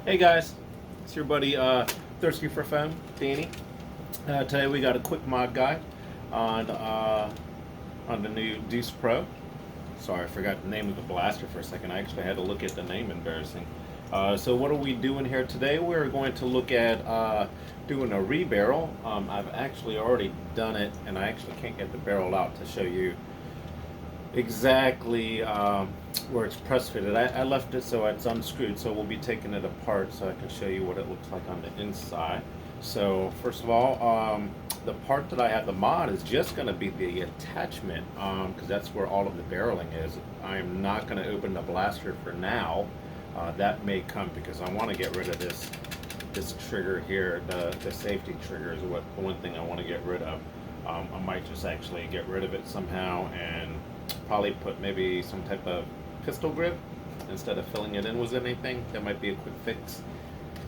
Hey guys, it's your buddy Thirsty for Foam, Danny. Today we got a quick mod guide on the new Deuce Pro. Sorry, I forgot the name of the blaster for a second. I actually had to look at the name, embarrassing. So what are we doing here today? We're going to look at doing a rebarrel. I've actually already done it, and I actually can't get the barrel out to show you exactly where it's press fitted. I left it so it's unscrewed, so we'll be taking it apart so I can show you what it looks like on the inside. So first of all, the part that I have the mod is just going to be the attachment, because that's where all of the barreling is. I'm not going to open the blaster for now. That may come because I want to get rid of this trigger here. The safety trigger is the one thing I want to get rid of. I might just actually get rid of it somehow and probably put maybe some type of pistol grip instead of filling it in with anything. That might be a quick fix,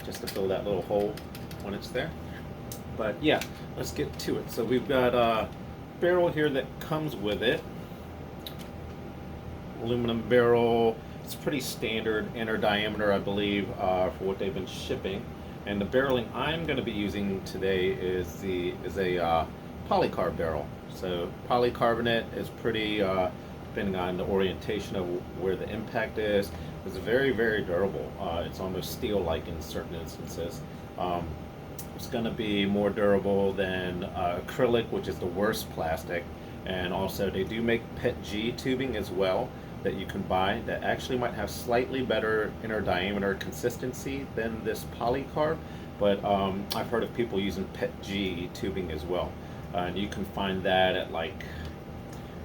just to fill that little hole when it's there. But yeah, let's get to it. So we've got a barrel here that comes with it. Aluminum barrel. It's pretty standard inner diameter, I believe, for what they've been shipping. And the barreling I'm going to be using today is a polycarb barrel. So polycarbonate is pretty, depending on the orientation of where the impact is, it's very, very durable. It's almost steel-like in certain instances. It's going to be more durable than acrylic, which is the worst plastic. And also they do make PETG tubing as well that you can buy that actually might have slightly better inner diameter consistency than this polycarb. But I've heard of people using PETG tubing as well. And you can find that at, like,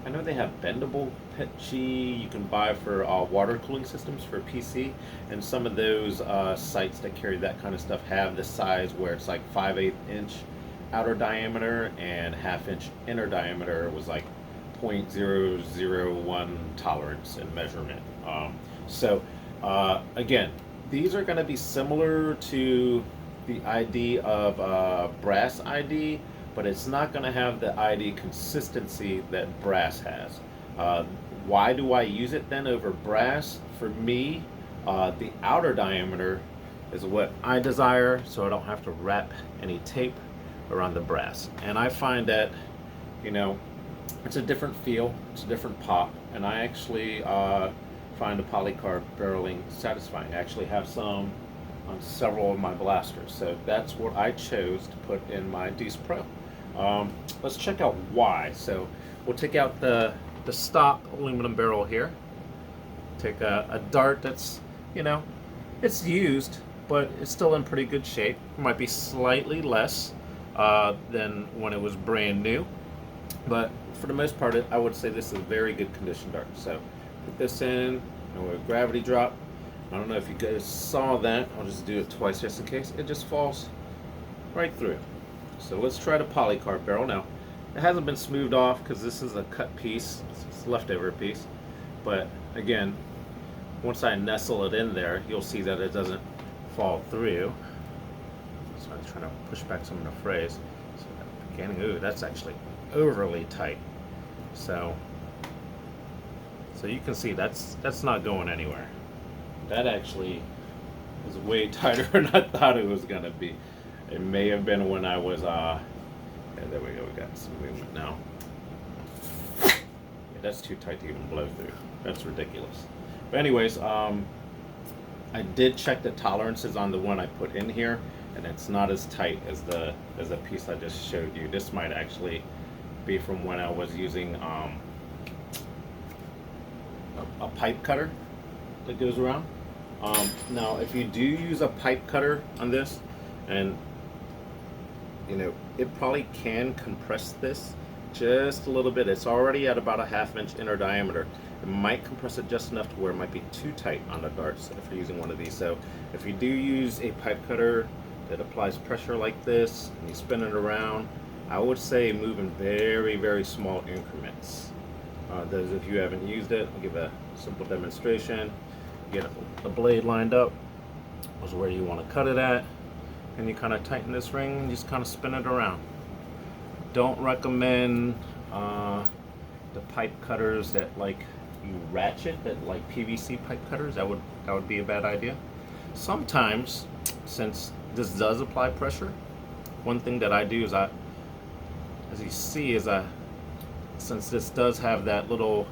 I know they have bendable PETG you can buy for water cooling systems for PC, and some of those sites that carry that kind of stuff have the size where it's like 5/8 inch outer diameter and 1/2 inch inner diameter was like 0.001 tolerance and measurement. Again, these are going to be similar to the ID of brass ID, but it's not going to have the ID consistency that brass has. Why do I use it then over brass? For me, the outer diameter is what I desire, so I don't have to wrap any tape around the brass. And I find that, you know, it's a different feel, it's a different pop, and I actually find the polycarb barreling satisfying. I actually have some on several of my blasters, so that's what I chose to put in my Deuce Pro. Let's check out why. So we'll take out the stock aluminum barrel here. Take a dart that's, you know, it's used, but it's still in pretty good shape. It might be slightly less than when it was brand new, but for the most part, I would say this is a very good condition dart. So put this in, and with a gravity drop. I don't know if you guys saw that. I'll just do it twice just in case. It just falls right through. So let's try the polycarb barrel. Now, it hasn't been smoothed off because this is a cut piece. It's a leftover piece. But again, once I nestle it in there, you'll see that it doesn't fall through. So I'm trying to push back some of the frays. So beginning, ooh, that's actually overly tight. So you can see that's not going anywhere. That actually is way tighter than I thought it was gonna be. It may have been when I was yeah, there we go, we got some movement now. Yeah, that's too tight to even blow through. That's ridiculous. But anyways, I did check the tolerances on the one I put in here, and it's not as tight as the piece I just showed you. This might actually be from when I was using a pipe cutter that goes around. Now, if you do use a pipe cutter on this, and you know, it probably can compress this just a little bit. It's already at about a 1/2 inch inner diameter. It might compress it just enough to where it might be too tight on the darts if you're using one of these. So if you do use a pipe cutter that applies pressure like this and you spin it around, I would say move in very, very small increments. Those of you who haven't used it, I'll give a simple demonstration. Get the blade lined up, is where you want to cut it at, and you kind of tighten this ring and just kind of spin it around. Don't recommend the pipe cutters that like you ratchet, that like PVC pipe cutters. That would be a bad idea. Sometimes, since this does apply pressure, one thing that I do is as you see, since this does have that little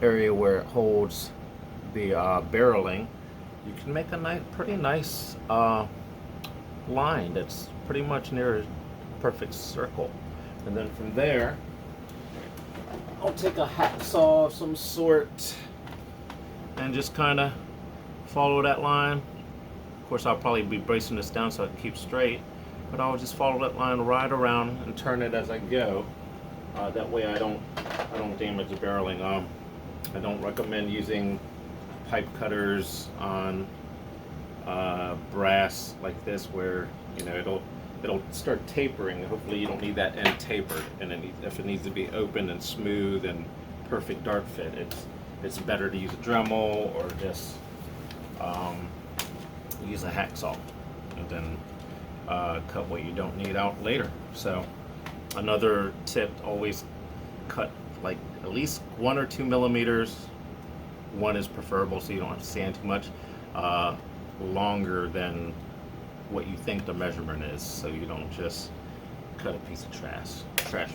area where it holds the barreling, you can make a pretty nice line that's pretty much near a perfect circle. And then from there, I'll take a hacksaw of some sort and just kind of follow that line. Of course, I'll probably be bracing this down so I can keep straight, but I'll just follow that line right around and turn it as I go. That way I don't damage the barreling. I don't recommend using pipe cutters on brass like this, where it'll start tapering. Hopefully you don't need that end tapered, and if it needs to be open and smooth and perfect dart fit, it's better to use a Dremel or just use a hacksaw and then cut what you don't need out later. So another tip, always cut like at least 1 or 2 millimeters. 1 is preferable so you don't have to sand too much, longer than what you think the measurement is, so you don't just cut a piece of trash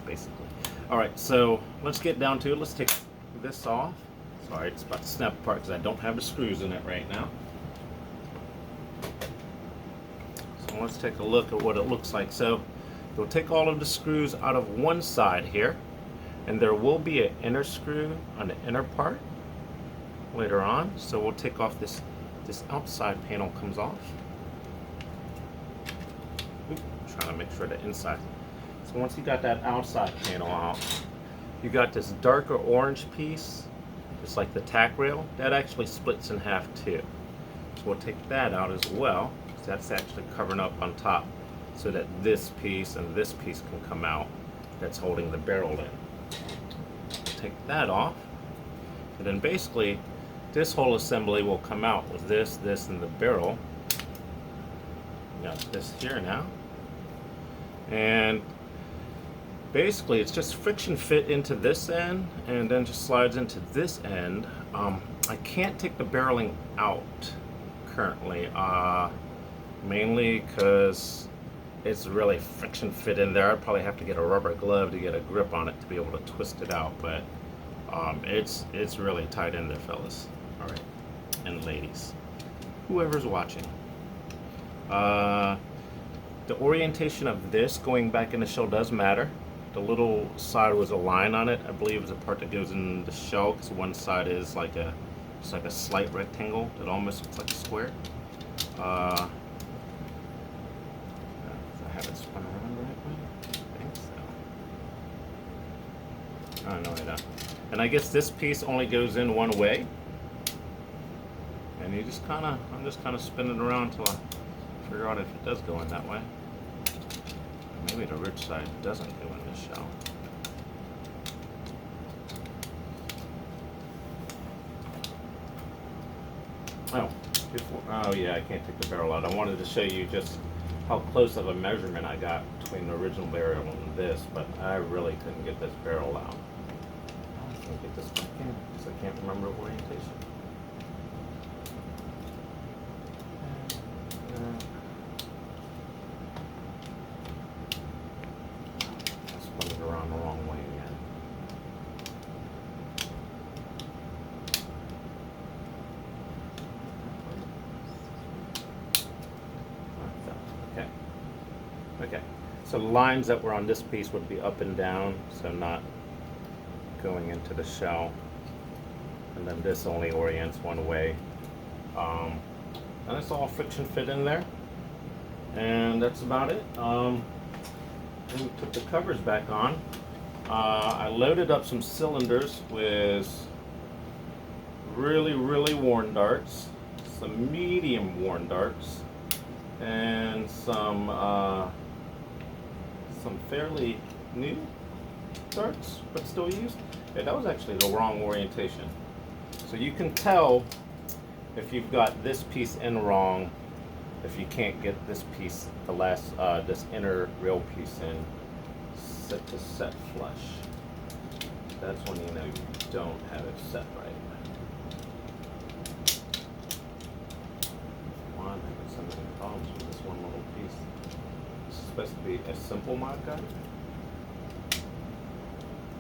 basically. Alright, so let's get down to it. Let's take this off. Sorry, it's about to snap apart because I don't have the screws in it right now. So let's take a look at what it looks like. So we'll take all of the screws out of one side here, and there will be an inner screw on the inner part later on. So we'll take off this outside panel comes off. Trying to make sure the inside. So once you got that outside panel out, you got this darker orange piece, just like the tack rail, that actually splits in half too. So we'll take that out as well, because that's actually covering up on top, so that this piece and this piece can come out that's holding the barrel in. Take that off, and then basically this whole assembly will come out with this, and the barrel. We got this here now. And basically it's just friction fit into this end and then just slides into this end. I can't take the barreling out currently, mainly because it's really friction fit in there. I'd probably have to get a rubber glove to get a grip on it to be able to twist it out, but it's really tight in there, fellas. All right, and ladies, whoever's watching. The orientation of this going back in the shell does matter. The little side was a line on it, I believe, is a part that goes in the shell, because one side is like a slight rectangle that almost looks like a square. I have it spun around the right way? I think so. Oh, no, I don't. And I guess this piece only goes in one way. And I'm just kind of spinning it around until I figure out if it does go in that way. Maybe the rich side doesn't go in the shell. Oh yeah, I can't take the barrel out. I wanted to show you just how close of a measurement I got between the original barrel and this, but I really couldn't get this barrel out. I can't get this back in because I can't remember orientation. I spun it around the wrong way again. Okay, so the lines that were on this piece would be up and down, so not going into the shell. And then this only orients one way. And it's all friction fit in there. And that's about it. Then we put the covers back on. I loaded up some cylinders with really worn darts, some medium worn darts, and some fairly new darts, but still used. Yeah, that was actually the wrong orientation. So you can tell if you've got this piece in wrong, if you can't get this piece, the last, this inner rail piece in set to set flush. That's when you know you don't have it set right. supposed to be a simple mod gun.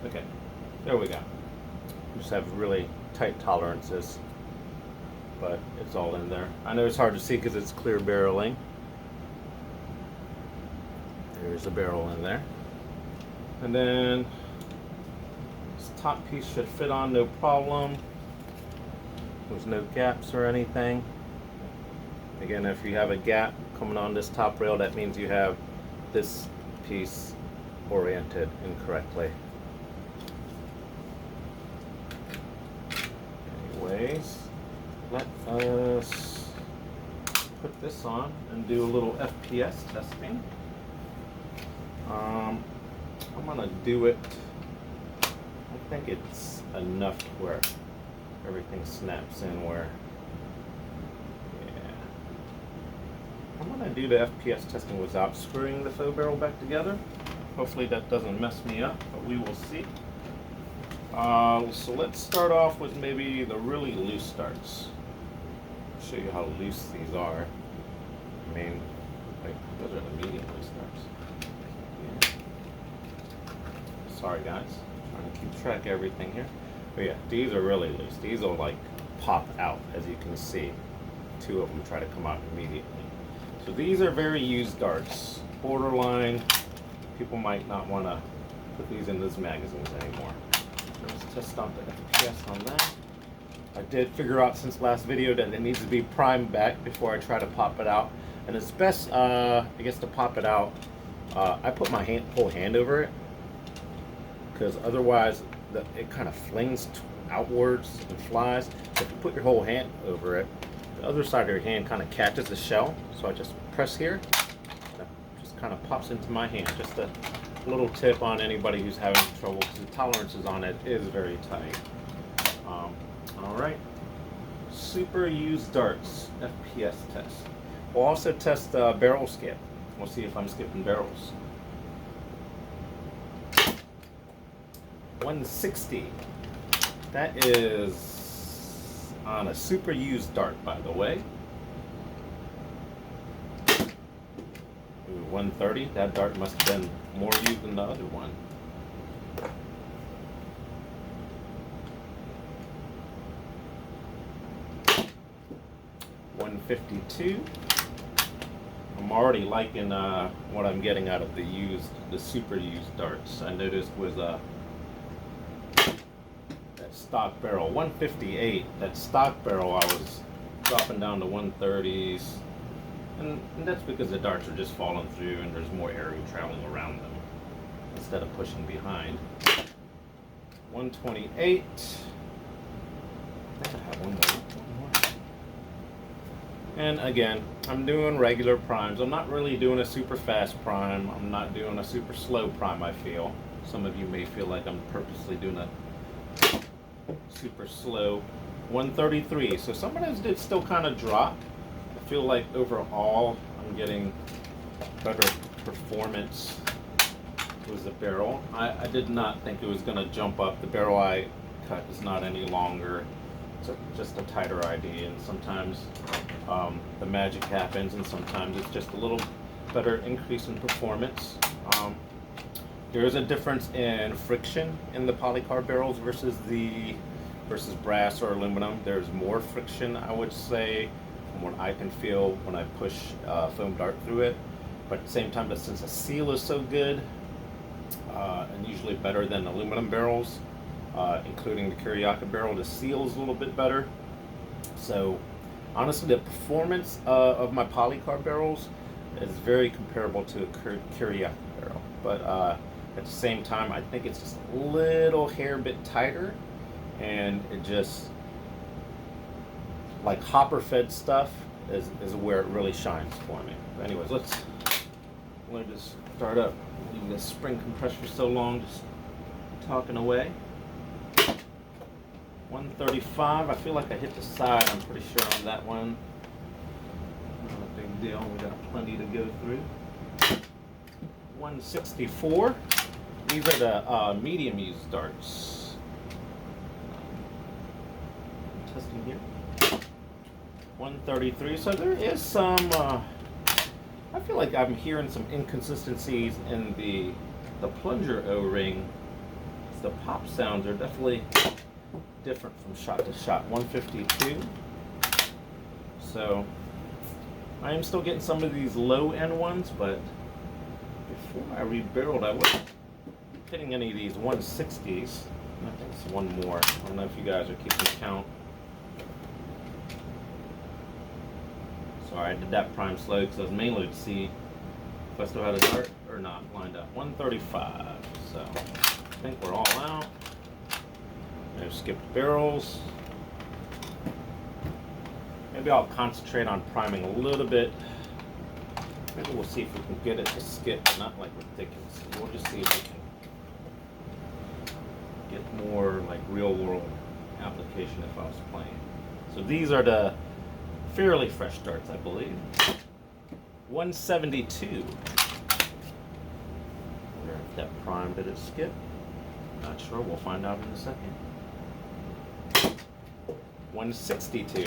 Okay, there we go. Just have really tight tolerances, but it's all in there. I know it's hard to see because it's clear barreling. There's a barrel in there. And then this top piece should fit on no problem. There's no gaps or anything. Again, if you have a gap coming on this top rail, that means you have this piece oriented incorrectly. Anyways, let us put this on and do a little FPS testing. I'm gonna do it, I think it's enough to where everything snaps in where, yeah. I'm gonna do the FPS testing without screwing the faux barrel back together. Hopefully that doesn't mess me up, but we will see. So let's start off with maybe the really loose starts. I'll show you how loose these are. I mean, like, those are the medium loose starts. Sorry guys, trying to keep track of everything here. But yeah, these are really loose. These will like pop out, as you can see. Two of them try to come out immediately. So these are very used darts. Borderline, people might not want to put these in those magazines anymore. Let's test out the FPS on that. I did figure out since last video that it needs to be primed back before I try to pop it out. And it's best, I guess, to pop it out. I put my whole hand over it, because otherwise it kind of flings outwards and flies. If you put your whole hand over it, the other side of your hand kind of catches the shell. So I just press here, that just kind of pops into my hand. Just a little tip on anybody who's having trouble, because the tolerances on it is very tight. All right, super used darts FPS test. We'll also test barrel skip. We'll see if I'm skipping barrels. 160. That is on a super used dart, by the way. Ooh, 130. That dart must have been more used than the other one. 152. I'm already liking what I'm getting out of the super used darts. I noticed was that stock barrel 158. That stock barrel I was dropping down to 130s, and that's because the darts are just falling through and there's more area traveling around them instead of pushing behind. 128. I think I have one more. And again, I'm doing regular primes. I'm not really doing a super fast prime. I'm not doing a super slow prime, I feel. Some of you may feel like I'm purposely doing a super slow. 133. So some of those did still kind of drop. I feel like overall I'm getting better performance with the barrel. I did not think it was going to jump up. The barrel I cut is not any longer. It's just a tighter ID, and sometimes the magic happens, and sometimes it's just a little better increase in performance. There is a difference in friction in the polycarb barrels versus brass or aluminum. There's more friction, I would say, from what I can feel when I push foam dart through it. But at the same time, since the seal is so good, and usually better than aluminum barrels, including the Kuriaka barrel, the seal is a little bit better. So honestly, the performance of my polycarb barrels is very comparable to a Kuriaka barrel. But at the same time, I think it's just a little hair bit tighter, and it just, like hopper fed stuff is where it really shines for me. But anyways, let's just start up. Leave this spring compressed for so long, just talking away. 135. I feel like I hit the side, I'm pretty sure, on that one. Not a big deal, we got plenty to go through. 164. These are the medium used darts. Testing here. 133. So there is some I feel like I'm hearing some inconsistencies in the plunger O-ring. The pop sounds are definitely different from shot to shot. 152. So I am still getting some of these low end ones, but before I rebarreled, I wasn't hitting any of these 160s. I think it's one more. I don't know if you guys are keeping count. Sorry, I did that prime slow because I was mainly to see if I still had a dart or not lined up. 135. So I think we're all out. No skipped barrels. Maybe I'll concentrate on priming a little bit. Maybe we'll see if we can get it to skip, but not like ridiculous. We'll just see if we can get more like real world application if I was playing. So these are the fairly fresh darts, I believe. 172. Wonder if that prime did it skip. Not sure, we'll find out in a second. 162.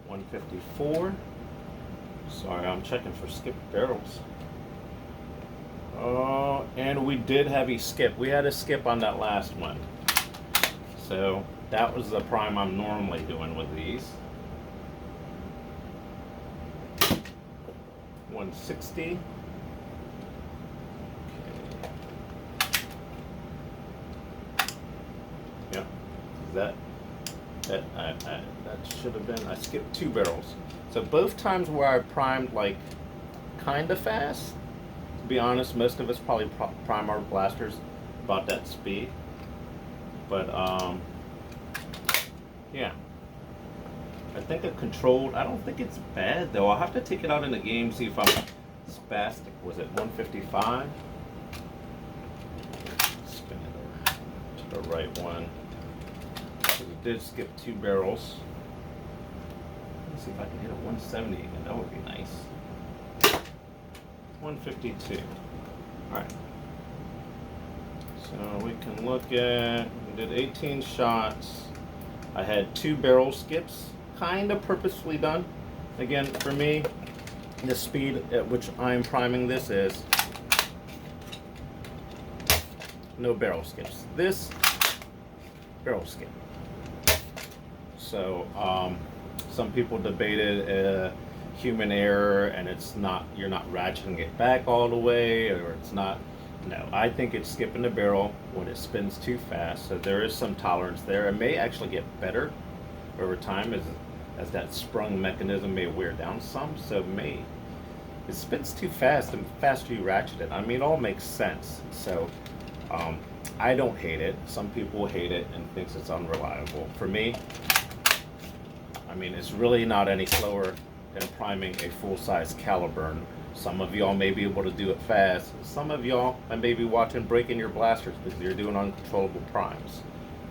154. Sorry, I'm checking for skipped barrels. And we did have a skip. We had a skip on that last one. So that was the prime I'm normally doing with these. 160. Okay. Yep. That should have been. I skipped 2 barrels. So both times where I primed like kind of fast. To be honest, most of us probably prime our blasters about that speed. But yeah. I think a controlled, I don't think it's bad though. I'll have to take it out in the game, see if I'm spastic. Was it 155? Spin it over to the right one. So we did skip 2 barrels. Let's see if I can hit a 170 again. That would be nice. 152. Alright. So we can look at, we did 18 shots. I had 2 barrel skips, kind of purposefully done. Again, for me, the speed at which I'm priming this is no barrel skips. This, barrel skip. So, some people debated human error and it's not, you're not ratcheting it back all the way, or it's not. No, I think it's skipping the barrel when it spins too fast. So there is some tolerance there. It may actually get better over time as that sprung mechanism may wear down some. So it spins too fast, and faster you ratchet it. I mean, it all makes sense. So I don't hate it. Some people hate it and thinks it's unreliable. For me, I mean, it's really not any slower than priming a full-size Caliburn. Some of y'all may be able to do it fast. Some of y'all may be watching breaking your blasters because you're doing uncontrollable primes.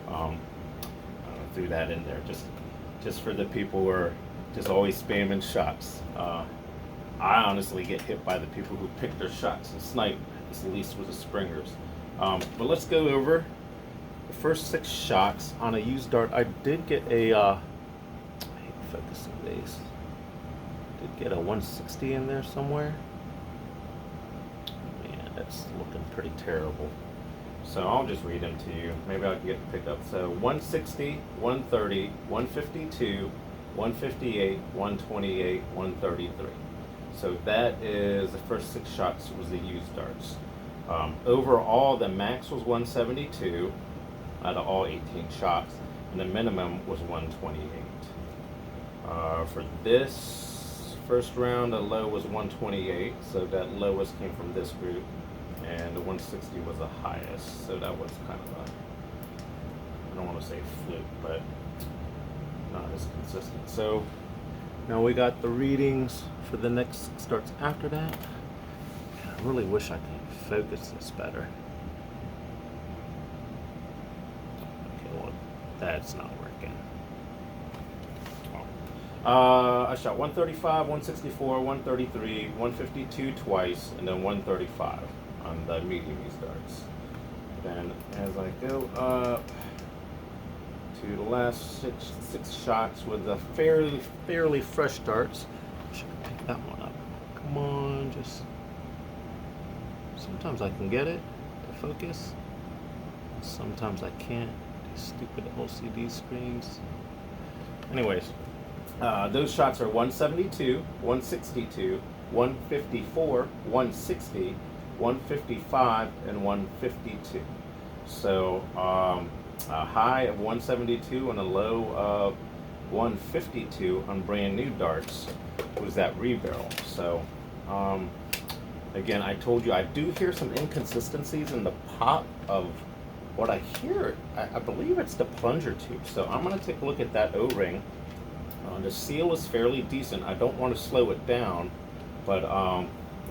I threw that in there just for the people who are just always spamming shots. I honestly get hit by the people who pick their shots and snipe, at least with the springers. But let's go over the first 6 shots on a used dart. I did get a, I hate focusing these. Did get a 160 in there somewhere. Man, that's looking pretty terrible. So I'll just read them to you. Maybe I can get the pickup. So 160, 130, 152, 158, 128, 133. So that is the first 6 shots was the used darts. Overall, the max was 172 out of all 18 shots, and the minimum was 128. For this first round, the low was 128, so that lowest came from this group, and the 160 was the highest, so that was kind of a, I don't want to say fluke, but not as consistent. So now we got the readings for the next starts after that. I really wish I could focus this better. Okay, well, that's not working. I shot 135, 164, 133, 152 twice, and then 135 on the medium use darts. Then as I go up to the last six shots with the fairly fresh darts. Should pick that one up. Come on, just sometimes I can get it to focus. Sometimes I can't. These stupid LCD screens. Anyways, those shots are 172, 162, 154, 160, 155, and 152. So a high of 172 and a low of 152 on brand new darts was that rebarrel. So again, I told you I do hear some inconsistencies in the pop of what I hear. I believe it's the plunger tube. So I'm going to take a look at that O-ring. The seal is fairly decent. I don't want to slow it down, but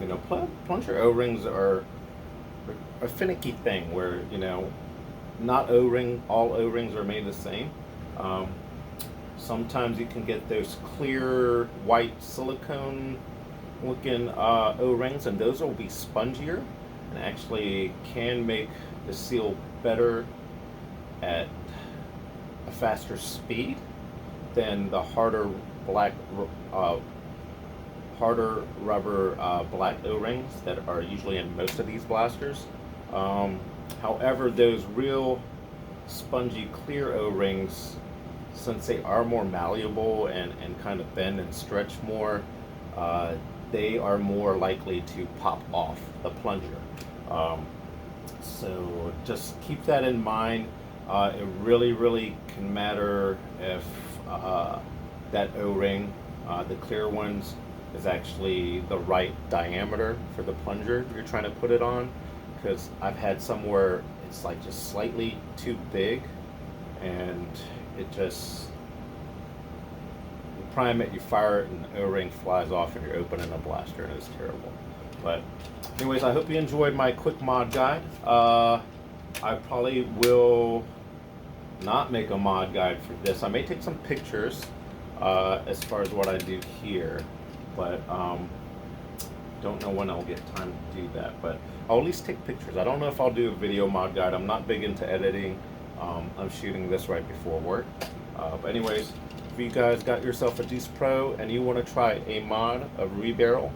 you know, plunger O-rings are a finicky thing where, you know, not all O-rings are made the same. Sometimes you can get those clear white silicone looking O-rings, and those will be spongier and actually can make the seal better at a faster speed than the harder rubber black O-rings that are usually in most of these blasters. However, those real spongy clear O-rings, since they are more malleable and kind of bend and stretch more, they are more likely to pop off the plunger. So just keep that in mind. It really can matter if that O-ring, the clear ones, is actually the right diameter for the plunger you're trying to put it on, because I've had some where it's like just slightly too big and it just, you prime it, you fire it, and the O-ring flies off and you're opening a blaster and it's terrible. But anyways, I hope you enjoyed my quick mod guide. I probably will not make a mod guide for this. I may take some pictures as far as what I do here, but don't know when I'll get time to do that, but I'll at least take pictures. I don't know if I'll do a video mod guide. I'm not big into editing. I'm shooting this right before work. But anyways, if you guys got yourself a Deuce Pro and you want to try a mod of rebarrel,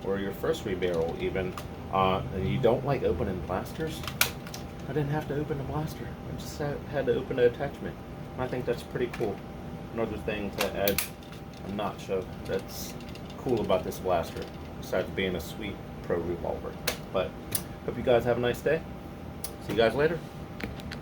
or your first rebarrel even, and you don't like opening blasters, I didn't have to open the blaster. I just had to open the attachment. I think that's pretty cool. Another thing to add a notch of that's cool about this blaster, besides being a sweet pro revolver. But hope you guys have a nice day. See you guys later.